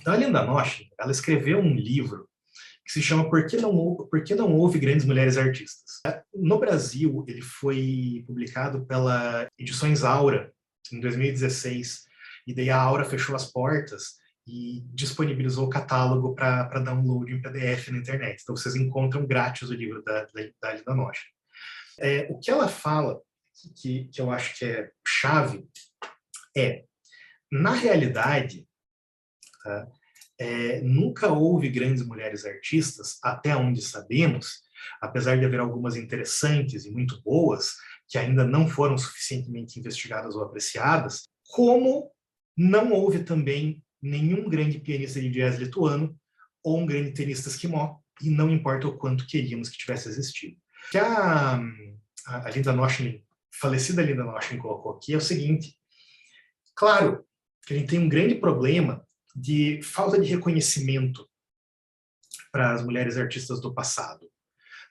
Então, a Linda Nosh, ela escreveu um livro que se chama Por que não houve grandes mulheres artistas? No Brasil, ele foi publicado pela Edições Aura, em 2016, e daí a Aura fechou as portas e disponibilizou o catálogo para download em PDF na internet. Então, vocês encontram grátis o livro da Linda Nosh. O que ela fala, que eu acho que é chave, na realidade, tá, nunca houve grandes mulheres artistas, até onde sabemos, apesar de haver algumas interessantes e muito boas, que ainda não foram suficientemente investigadas ou apreciadas, como não houve também nenhum grande pianista de jazz lituano ou um grande tenista esquimó, e não importa o quanto queríamos que tivesse existido. O que a Linda Noshilin, falecida Linda Noshilin, colocou aqui é o seguinte: claro que a gente tem um grande problema de falta de reconhecimento para as mulheres artistas do passado.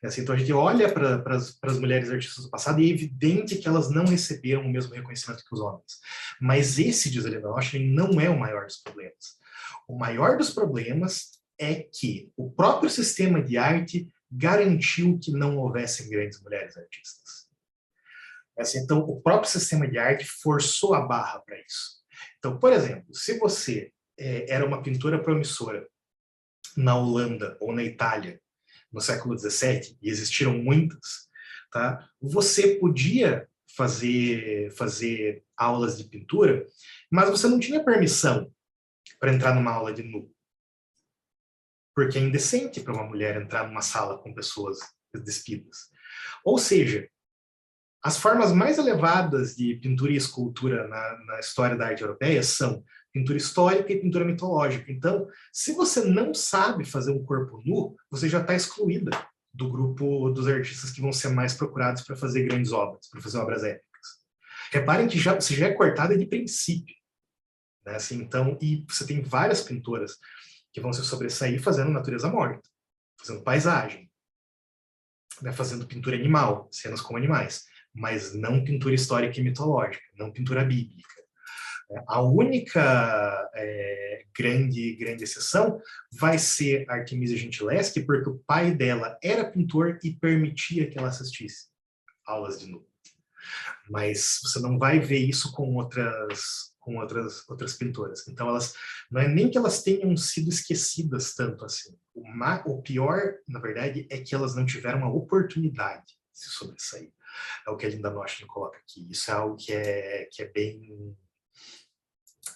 Assim, então a gente olha para as mulheres artistas do passado e é evidente que elas não receberam o mesmo reconhecimento que os homens. Mas esse, diz a Linda Noshilin, não é o maior dos problemas. O maior dos problemas é que o próprio sistema de arte garantiu que não houvessem grandes mulheres artistas. Assim, então, o próprio sistema de arte forçou a barra para isso. Então, por exemplo, se você era uma pintora promissora na Holanda ou na Itália no século XVII, e existiram muitas, tá? Você podia fazer aulas de pintura, mas você não tinha permissão para entrar numa aula de nu. Porque é indecente para uma mulher entrar numa sala com pessoas despidas. Ou seja, as formas mais elevadas de pintura e escultura na história da arte europeia são pintura histórica e pintura mitológica. Então, se você não sabe fazer um corpo nu, você já está excluída do grupo dos artistas que vão ser mais procurados para fazer grandes obras, para fazer obras épicas. Reparem que você já é cortada de princípio. Né? Assim, então, e você tem várias pintoras que vão se sobressair fazendo natureza morta, fazendo paisagem, né? Fazendo pintura animal, cenas com animais, mas não pintura histórica e mitológica, não pintura bíblica. A única grande exceção vai ser a Artemisia Gentileschi, porque o pai dela era pintor e permitia que ela assistisse aulas de nu. Mas você não vai ver isso com outras pintoras. Então, não é nem que elas tenham sido esquecidas tanto assim. O pior, na verdade, é que elas não tiveram a oportunidade de se sobressair. É o que a Linda Noshilin coloca aqui. Isso é algo que é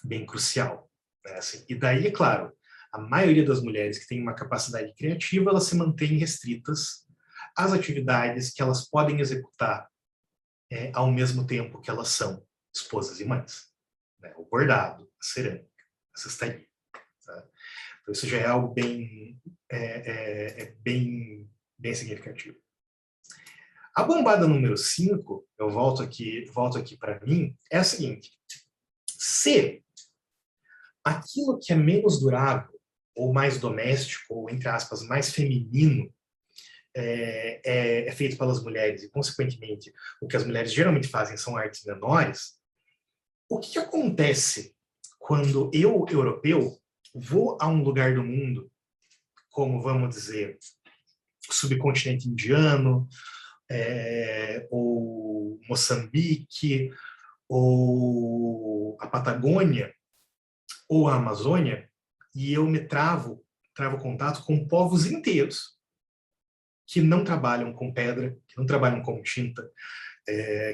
bem crucial. Né? Assim, e daí, é claro, a maioria das mulheres que têm uma capacidade criativa, elas se mantêm restritas às atividades que elas podem executar ao mesmo tempo que elas são esposas e mães. Né? O bordado, a cerâmica, a cestaria. Tá? Então, isso já é algo bem significativo. A bombada número 5, eu volto aqui para mim, é a seguinte: se aquilo que é menos durável, ou mais doméstico, ou, entre aspas, mais feminino, é feito pelas mulheres, e, consequentemente, o que as mulheres geralmente fazem são artes menores, o que acontece quando eu, europeu, vou a um lugar do mundo, como, vamos dizer, o subcontinente indiano, ou Moçambique, ou a Patagônia, ou a Amazônia, e eu me travo contato com povos inteiros que não trabalham com pedra, que não trabalham com tinta,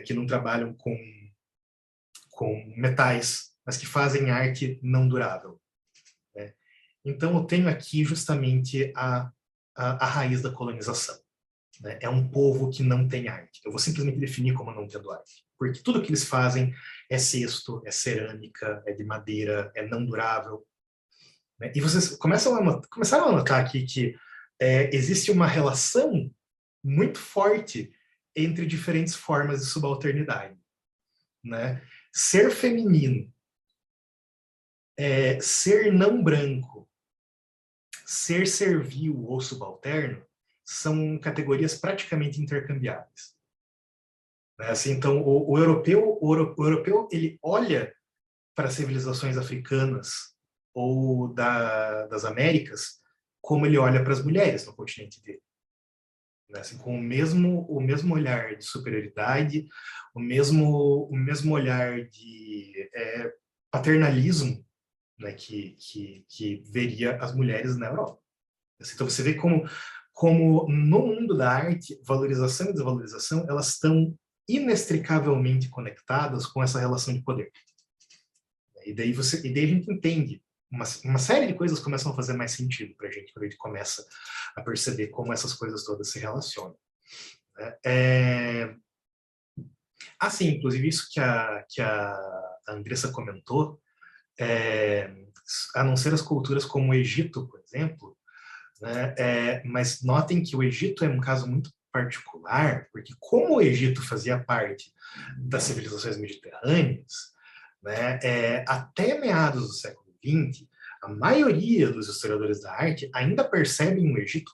que não trabalham com metais, mas que fazem arte não durável. Né? Então, eu tenho aqui justamente a raiz da colonização. Né? É um povo que não tem arte. Eu vou simplesmente definir como não tendo arte. Porque tudo que eles fazem é cesto, é cerâmica, é de madeira, é não durável. Né? E vocês começaram a notar aqui que existe uma relação muito forte entre diferentes formas de subalternidade. Né? Ser feminino, ser não branco, ser servil ou subalterno são categorias praticamente intercambiáveis. Né? Assim, então, o europeu ele olha para civilizações africanas ou das Américas, como ele olha para as mulheres no continente dele. Né? Assim, com o mesmo olhar de superioridade, o mesmo olhar de paternalismo, né, que veria as mulheres na Europa. Então você vê como no mundo da arte, valorização e desvalorização, elas estão inextricavelmente conectadas com essa relação de poder. E daí a gente entende, uma série de coisas começam a fazer mais sentido para a gente, quando a gente começa a perceber como essas coisas todas se relacionam. Assim, inclusive isso que a Andressa comentou, a não ser as culturas como o Egito, por exemplo, né, mas notem que o Egito é um caso muito particular, porque como o Egito fazia parte das civilizações mediterrâneas, né, até meados do século XX, a maioria dos historiadores da arte ainda percebem o Egito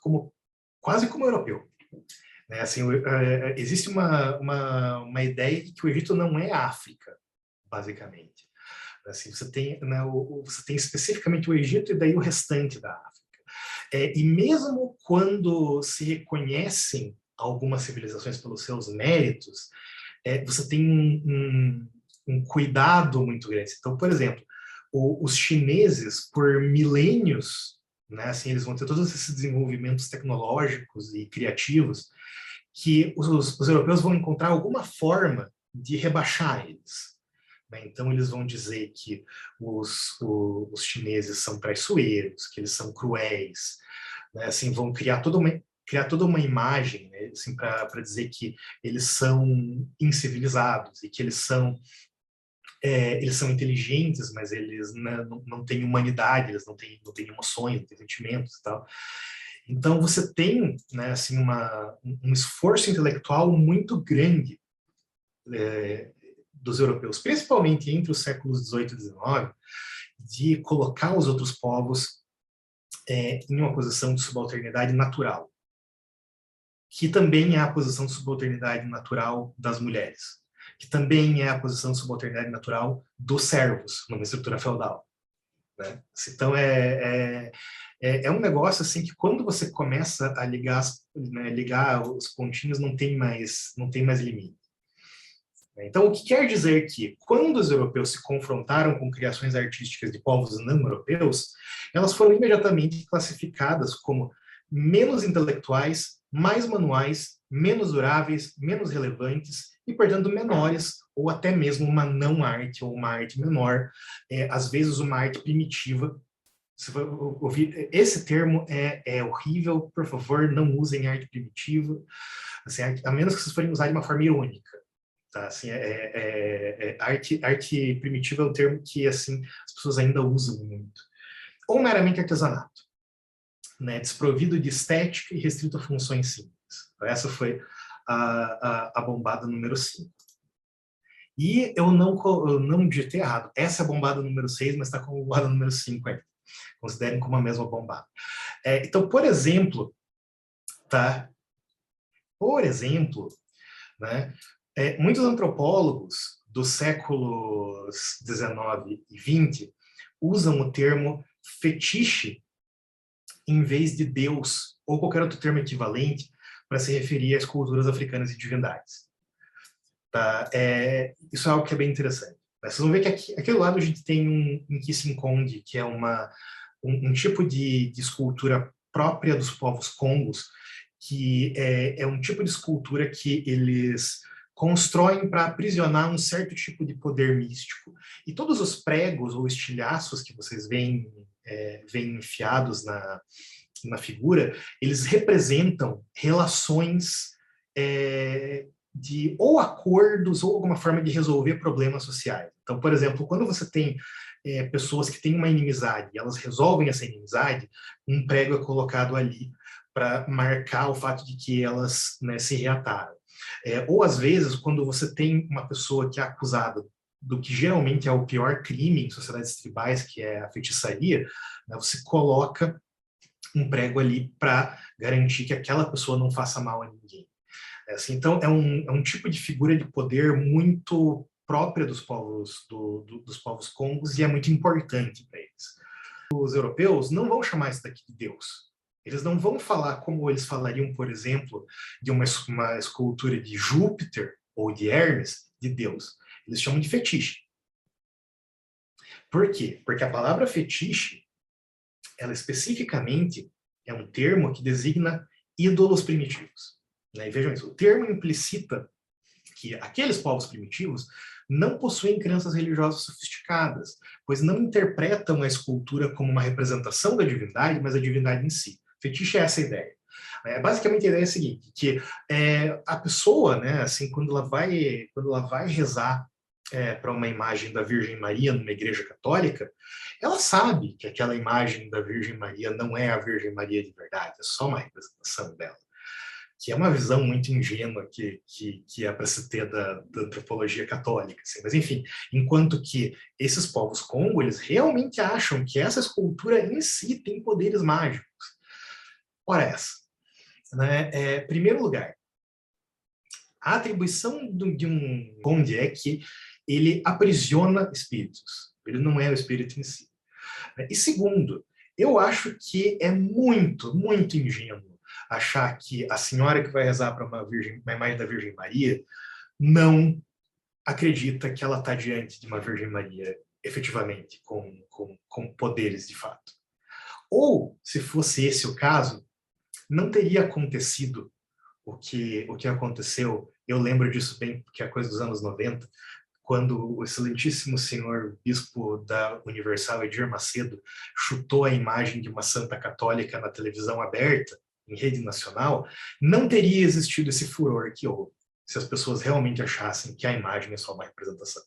quase como europeu. Né, assim, existe uma ideia de que o Egito não é África, basicamente. Assim, você tem, né, você tem especificamente o Egito e daí o restante da África. E mesmo quando se reconhecem algumas civilizações pelos seus méritos, você tem um cuidado muito grande. Então, por exemplo, os chineses, por milênios, né, assim, eles vão ter todos esses desenvolvimentos tecnológicos e criativos que os europeus vão encontrar alguma forma de rebaixar eles. Né? Então, eles vão dizer que os chineses são traiçoeiros, que eles são cruéis, né? Assim, vão criar toda uma imagem, né? Assim, para dizer que eles são incivilizados e que eles são inteligentes, mas eles, né, não têm humanidade, eles não têm emoções, não têm sentimentos e tal. Então, você tem, né, assim, um esforço intelectual muito grande dos europeus, principalmente entre os séculos XVIII e XIX, de colocar os outros povos em uma posição de subalternidade natural, que também é a posição de subalternidade natural das mulheres, que também é a posição de subalternidade natural dos servos, numa estrutura feudal. Né? Então, é um negócio assim que quando você começa a ligar os pontinhos, não tem mais limite. Então, o que quer dizer que, quando os europeus se confrontaram com criações artísticas de povos não europeus, elas foram imediatamente classificadas como menos intelectuais, mais manuais, menos duráveis, menos relevantes e, portanto, menores, ou até mesmo uma não-arte, ou uma arte menor, às vezes uma arte primitiva. Se for ouvir, esse termo é horrível, por favor, não usem arte primitiva, assim, a menos que vocês forem usar de uma forma irônica. Tá? Assim, arte primitiva é um termo que assim, as pessoas ainda usam muito. Ou meramente artesanato, né? Desprovido de estética e restrito a funções simples. Então, essa foi a bombada número 5. E eu não digitei errado. Essa é a bombada número 6, mas está com a bombada número 5 aí. Considerem como a mesma bombada. Então, por exemplo, tá? Por exemplo, né? Muitos antropólogos dos séculos XIX e XX usam o termo fetiche em vez de Deus, ou qualquer outro termo equivalente, para se referir às culturas africanas e divindades. Tá? Isso é algo que é bem interessante. Vocês vão ver que aqui do lado a gente tem um Kissimmee, que é um tipo de escultura própria dos povos congos, que é um tipo de escultura que eles constroem para aprisionar um certo tipo de poder místico. E todos os pregos ou estilhaços que vocês veem enfiados na figura, eles representam relações de ou acordos ou alguma forma de resolver problemas sociais. Então, por exemplo, quando você tem pessoas que têm uma inimizade e elas resolvem essa inimizade, um prego é colocado ali para marcar o fato de que elas, né, se reataram. Ou, às vezes, quando você tem uma pessoa que é acusada do que geralmente é o pior crime em sociedades tribais, que é a feitiçaria, né, você coloca um prego ali para garantir que aquela pessoa não faça mal a ninguém. Assim, então, é um tipo de figura de poder muito própria dos povos congos e é muito importante para eles. os europeus não vão chamar isso daqui de Deus. Eles não vão falar como eles falariam, por exemplo, de uma escultura de Júpiter ou de Hermes, de Deus. Eles chamam de fetiche. Por quê? Porque a palavra fetiche, ela especificamente é um termo que designa ídolos primitivos. Né? E vejam isso, o termo implicita que aqueles povos primitivos não possuem crenças religiosas sofisticadas, pois não interpretam a escultura como uma representação da divindade, mas a divindade em si. Fetiche é essa ideia. Basicamente a ideia é a seguinte, que a pessoa, né, assim, quando ela vai rezar para uma imagem da Virgem Maria numa igreja católica, ela sabe que aquela imagem da Virgem Maria não é a Virgem Maria de verdade, é só uma representação dela. Que é uma visão muito ingênua que é para se ter da antropologia católica. Assim. Mas, enfim, enquanto que esses povos Congo, eles realmente acham que essa escultura em si tem poderes mágicos. Ora essa. Né? Primeiro lugar, a atribuição de um conde é que ele aprisiona espíritos. Ele não é o espírito em si. E segundo, eu acho que é muito, muito ingênuo achar que a senhora que vai rezar para uma imagem da Virgem Maria não acredita que ela está diante de uma Virgem Maria efetivamente, com poderes de fato. Ou, se fosse esse o caso, não teria acontecido o que aconteceu. Eu lembro disso bem, porque é coisa dos anos 90, quando o excelentíssimo senhor bispo da Universal, Edir Macedo, chutou a imagem de uma santa católica na televisão aberta, em rede nacional, não teria existido esse furor que houve, se as pessoas realmente achassem que a imagem é só uma representação.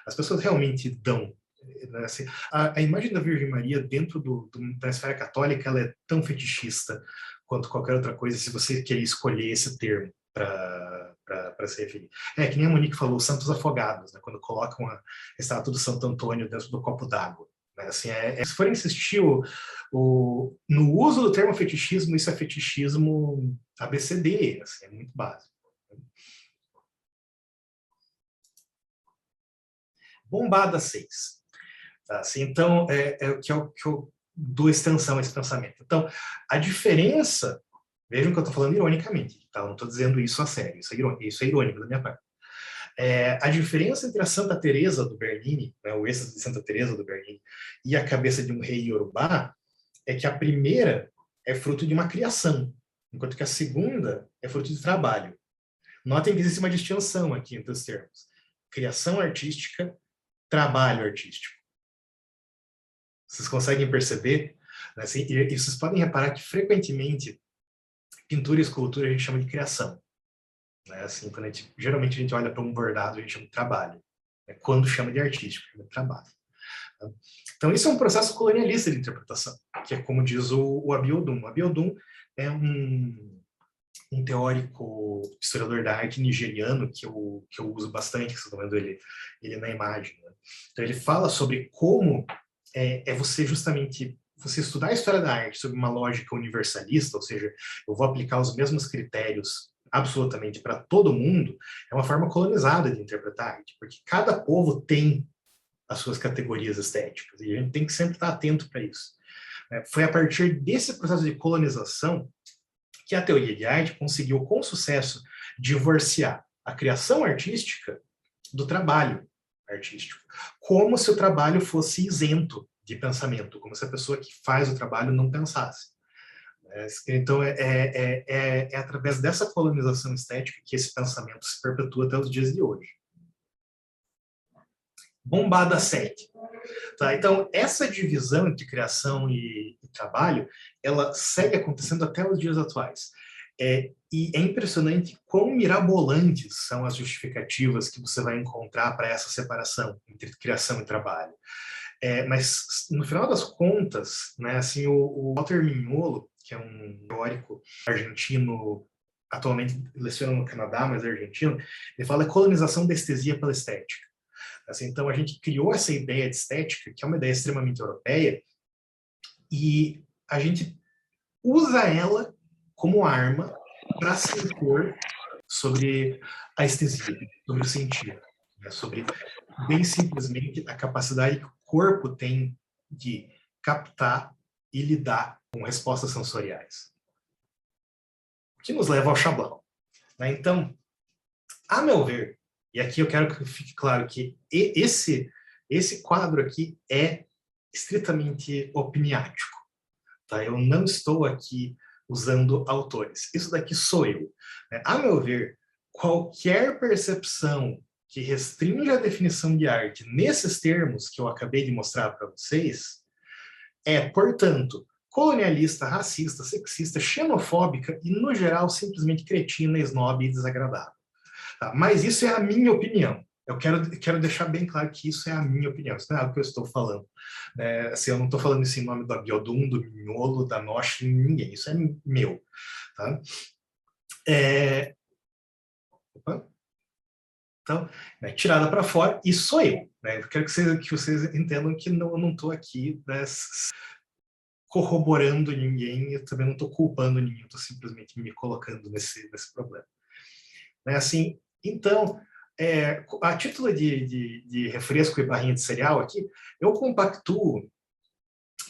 As pessoas realmente dão... Né, assim, a imagem da Virgem Maria dentro da esfera católica, ela é tão fetichista quanto qualquer outra coisa, se você querer escolher esse termo para se referir. Que nem a Monique falou, santos afogados, né, quando colocam a estátua do Santo Antônio dentro do copo d'água. Né, assim, se for insistir no uso do termo fetichismo, isso é fetichismo ABCD, assim, é muito básico. Bombada 6. Tá, assim, então, que eu dou extensão a esse pensamento. Então, a diferença, vejam que eu estou falando ironicamente, tá? Eu não estou dizendo isso a sério, isso é irônico da minha parte. A diferença entre a Santa Teresa do Bernini, né, o êxtase de Santa Teresa do Bernini, e a cabeça de um rei iorubá, é que a primeira é fruto de uma criação, enquanto que a segunda é fruto de trabalho. Notem que existe uma distinção aqui entre os termos. Criação artística, trabalho artístico. Vocês conseguem perceber? Assim, e vocês podem reparar que, frequentemente, pintura e escultura a gente chama de criação. Né? Assim, geralmente a gente olha para um bordado, a gente chama de trabalho. Quando chama de artístico, chama de trabalho. Então, isso é um processo colonialista de interpretação, que é como diz o Abiodun. O Abiodun é um teórico, historiador da arte nigeriano, que eu uso bastante, que vocês estão vendo ele na imagem. Né? Então, ele fala sobre como você justamente você estudar a história da arte sob uma lógica universalista, ou seja, eu vou aplicar os mesmos critérios absolutamente para todo mundo, é uma forma colonizada de interpretar a arte, porque cada povo tem as suas categorias estéticas, e a gente tem que sempre estar atento para isso. Foi a partir desse processo de colonização que a teoria de arte conseguiu, com sucesso, divorciar a criação artística do trabalho artístico, como se o trabalho fosse isento de pensamento, como se a pessoa que faz o trabalho não pensasse. Então, é através dessa colonização estética que esse pensamento se perpetua até os dias de hoje. Bombada 7. Tá? Então, essa divisão entre criação e trabalho, ela segue acontecendo até os dias atuais. E é impressionante quão mirabolantes são as justificativas que você vai encontrar para essa separação entre criação e trabalho. Mas, no final das contas, né, assim, o Walter Mignolo, que é um teórico argentino, atualmente leciona no Canadá, mas é argentino, ele fala colonização da estesia pela estética. Assim, então, a gente criou essa ideia de estética, que é uma ideia extremamente europeia, e a gente usa ela como arma para se impor sobre a estesia, sobre o sentido, né? Sobre, bem simplesmente, a capacidade que o corpo tem de captar e lidar com respostas sensoriais. O que nos leva ao Chablão, né? Então, a meu ver, e aqui eu quero que fique claro que esse quadro aqui é estritamente opiniático, tá? Eu não estou aqui usando autores. Isso daqui sou eu, né? A meu ver, qualquer percepção que restringe a definição de arte nesses termos que eu acabei de mostrar para vocês é, portanto, colonialista, racista, sexista, xenofóbica e, no geral, simplesmente cretina, snob e desagradável. Tá? Mas isso é a minha opinião. Eu quero deixar bem claro que isso é a minha opinião. Isso não é algo que eu estou falando. Assim, eu não estou falando isso em nome do Abiodun, do Mignolo, da Noche, ninguém. Isso é meu. Tá? Então, né, tirada para fora, e sou eu. Né? Eu quero que vocês entendam que eu não estou aqui, né, corroborando ninguém, eu também não estou culpando ninguém, estou simplesmente me colocando nesse problema. Né? Assim, então, a título de refresco e barrinha de cereal aqui, eu compactuo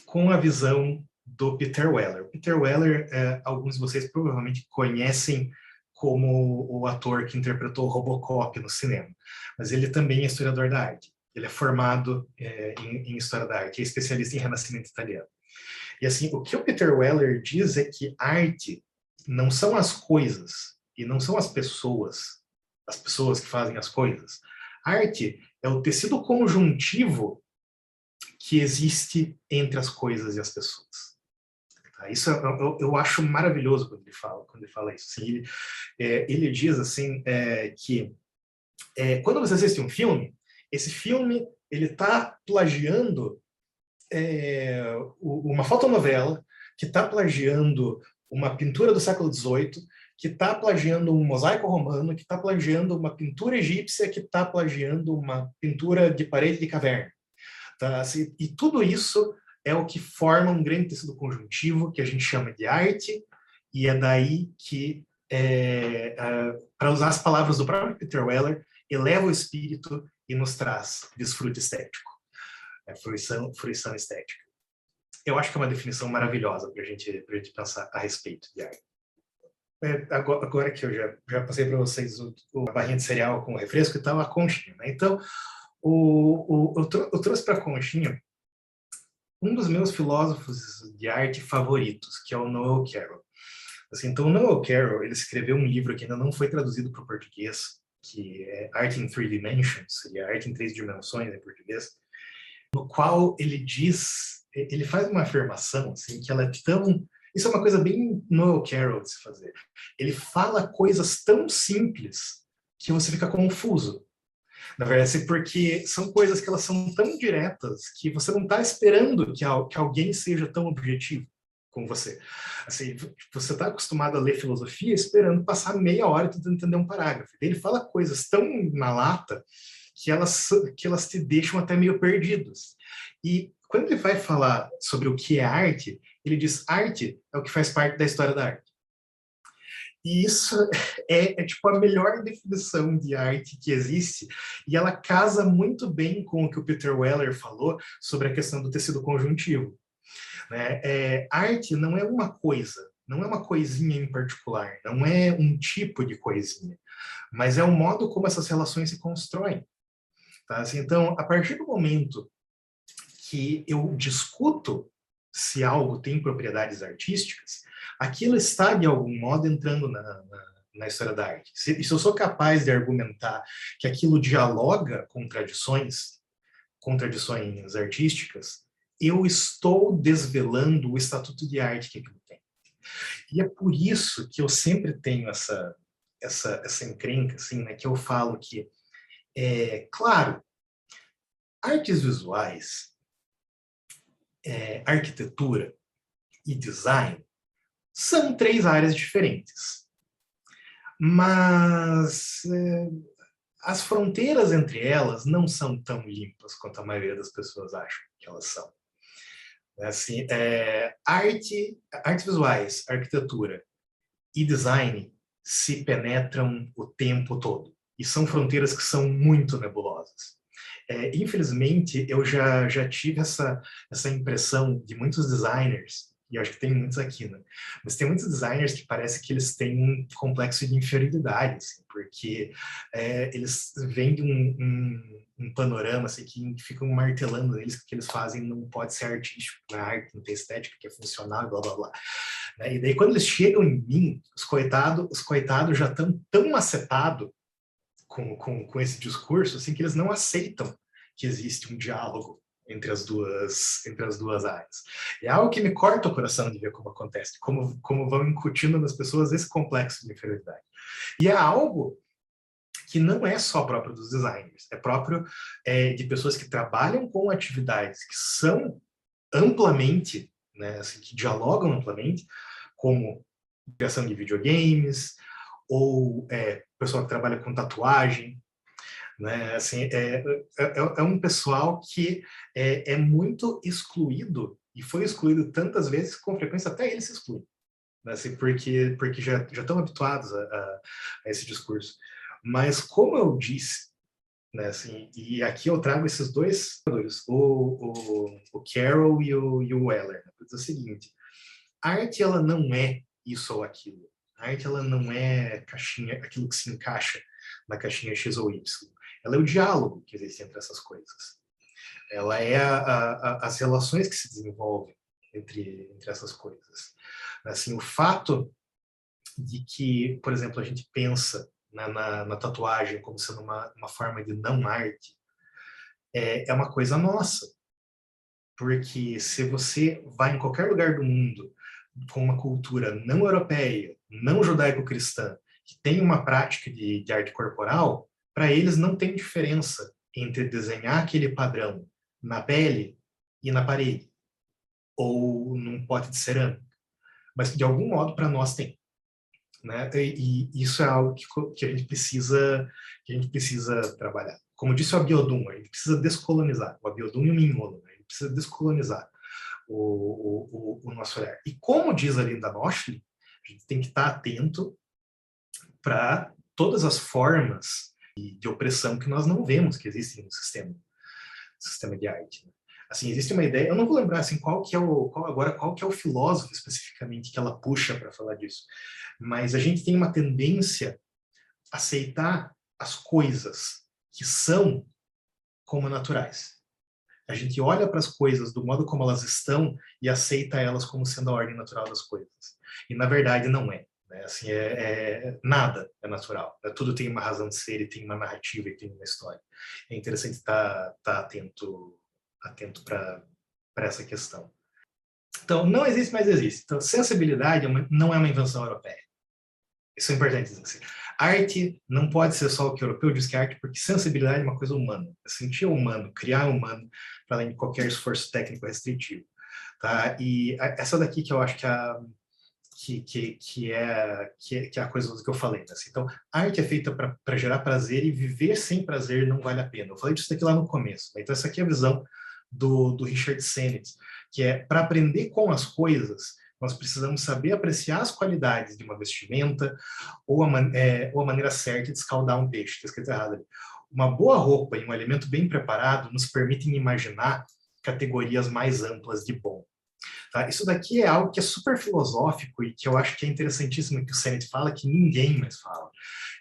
com a visão do Peter Weller. Peter Weller, alguns de vocês provavelmente conhecem como o ator que interpretou Robocop no cinema, mas ele também é historiador da arte. Ele é formado em História da Arte, é especialista em Renascimento italiano. E assim, o que o Peter Weller diz é que arte não são as coisas e não são as pessoas que fazem as coisas. Arte é o tecido conjuntivo que existe entre as coisas e as pessoas. Isso eu acho maravilhoso quando ele fala isso. Assim, ele diz assim que quando você assiste um filme, esse filme ele está plagiando uma fotonovela, que está plagiando uma pintura do século XVIII, que está plagiando um mosaico romano, que está plagiando uma pintura egípcia, que está plagiando uma pintura de parede de caverna. Tá? Assim, e tudo isso é o que forma um grande tecido conjuntivo que a gente chama de arte, e é daí que, para usar as palavras do próprio Peter Weller, eleva o espírito e nos traz desfrute estético, fruição estética. Eu acho que é uma definição maravilhosa para a gente pensar a respeito de arte. Agora que eu já passei para vocês a barrinha de cereal com refresco e tal, a conchinha. Né? Então, eu trouxe para a conchinha um dos meus filósofos de arte favoritos, que é o Noel Carroll. Assim, então, o Noel Carroll, ele escreveu um livro que ainda não foi traduzido para o português, que é Art in Three Dimensions, seria Arte em Três Dimensões em português, no qual ele faz uma afirmação, assim, que ela é tão... Isso é uma coisa bem Noel Carroll de se fazer. Ele fala coisas tão simples que você fica confuso. Na verdade, porque são coisas que elas são tão diretas que você não está esperando que alguém seja tão objetivo com você. Assim, você está acostumado a ler filosofia esperando passar meia hora tentando entender um parágrafo. Ele fala coisas tão na lata que elas te deixam até meio perdidos. E quando ele vai falar sobre o que é arte, ele diz: arte é o que faz parte da história da arte. E isso tipo a melhor definição de arte que existe, e ela casa muito bem com o que o Peter Weller falou sobre a questão do tecido conjuntivo. Né? Arte não é uma coisa, não é uma coisinha em particular, não é um tipo de coisinha, mas é o modo como essas relações se constroem. Tá? Assim, então, a partir do momento que eu discuto se algo tem propriedades artísticas, aquilo está, de algum modo, entrando na história da arte. Se eu sou capaz de argumentar que aquilo dialoga com contradições artísticas, eu estou desvelando o estatuto de arte que aquilo tem. E é por isso que eu sempre tenho essa encrenca, assim, né, que eu falo que, claro, artes visuais, arquitetura e design são três áreas diferentes. Mas as fronteiras entre elas não são tão limpas quanto a maioria das pessoas acham que elas são. Assim, artes visuais, arquitetura e design se penetram o tempo todo. E são fronteiras que são muito nebulosas. Infelizmente, eu já tive essa impressão de muitos designers, e eu acho que tem muitos aqui, né? Mas tem muitos designers que parece que eles têm um complexo de inferioridade, assim, porque eles vêm de um panorama assim, que ficam martelando neles que o que eles fazem não pode ser artístico, na arte, não tem estética, que é funcional, blá, blá, blá. Né? E daí, quando eles chegam em mim, os coitados já estão tão macetados com esse discurso, assim, que eles não aceitam que existe um diálogo entre as duas áreas. É algo que me corta o coração de ver como acontece, como vão incutindo nas pessoas esse complexo de inferioridade. E é algo que não é só próprio dos designers, é próprio de pessoas que trabalham com atividades que são amplamente, né, assim, que dialogam amplamente, como criação de videogames, ou pessoal que trabalha com tatuagem, né? Assim, é um pessoal que é muito excluído, e foi excluído tantas vezes que com frequência até eles se excluem, né? Assim, porque já estão habituados a esse discurso. Mas como eu disse, né, assim, e aqui eu trago esses dois, o Carroll e o Weller, né? É o seguinte, a arte ela não é isso ou aquilo. A arte ela não é caixinha, aquilo que se encaixa na caixinha X ou Y. Ela é o diálogo que existe entre essas coisas. Ela é as relações que se desenvolvem entre essas coisas. Assim, o fato de que, por exemplo, a gente pensa na tatuagem como sendo uma forma de não arte é uma coisa nossa. Porque se você vai em qualquer lugar do mundo com uma cultura não europeia, não judaico-cristã, que tem uma prática de arte corporal, para eles não tem diferença entre desenhar aquele padrão na pele e na parede, ou num pote de cerâmica. Mas, de algum modo, para nós tem. Né? E isso é algo que a gente precisa trabalhar. Como disse o Abiodun, a gente precisa descolonizar. O Abiodun e o Mignolo, né? A gente precisa descolonizar o nosso olhar. E como diz a Linda Moschli, a gente tem que estar atento para todas as formas de opressão que nós não vemos que existem no sistema de arte. Né? Assim, existe uma ideia, eu não vou lembrar assim, qual que é o filósofo especificamente que ela puxa para falar disso, mas a gente tem uma tendência a aceitar as coisas que são como naturais. A gente olha para as coisas do modo como elas estão e aceita elas como sendo a ordem natural das coisas. E na verdade não é. Né? Assim, nada é natural. Tudo tem uma razão de ser e tem uma narrativa e tem uma história. É interessante estar atento para essa questão. Então, não existe, mas existe. Então, sensibilidade não é uma invenção europeia. Isso é importante dizer assim. Arte não pode ser só o que o europeu diz que é arte, porque sensibilidade é uma coisa humana. Sentir é humano, criar é humano, para além de qualquer esforço técnico restritivo. Tá? E essa daqui que eu acho que é a coisa que eu falei. Assim. Então, a arte é feita para gerar prazer e viver sem prazer não vale a pena. Eu falei disso daqui lá no começo. Então, essa aqui é a visão do Richard Sennett, que é para aprender com as coisas, nós precisamos saber apreciar as qualidades de uma vestimenta ou a maneira certa de escaldar um peixe. Está escrito errado ali. Uma boa roupa e um alimento bem preparado nos permitem imaginar categorias mais amplas de bom. Tá? Isso daqui é algo que é super filosófico e que eu acho que é interessantíssimo que o Sennett fala, que ninguém mais fala,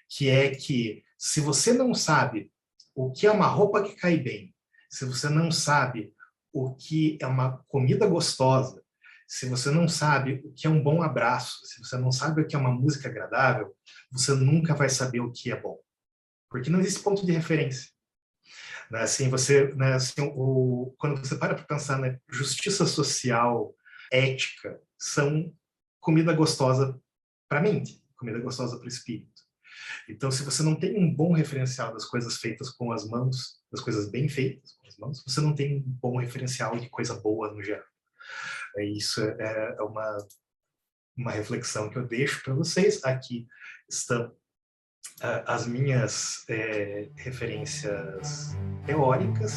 que é que se você não sabe o que é uma roupa que cai bem, se você não sabe o que é uma comida gostosa, se você não sabe o que é um bom abraço, se você não sabe o que é uma música agradável, você nunca vai saber o que é bom. Porque não existe ponto de referência. Né? Assim, quando você para pensar na justiça social, ética, são comida gostosa para a mente, comida gostosa para o espírito. Então, se você não tem um bom referencial das coisas feitas com as mãos, das coisas bem feitas com as mãos, você não tem um bom referencial de coisa boa no geral. Isso é uma reflexão que eu deixo para vocês. Aqui estão as minhas referências teóricas.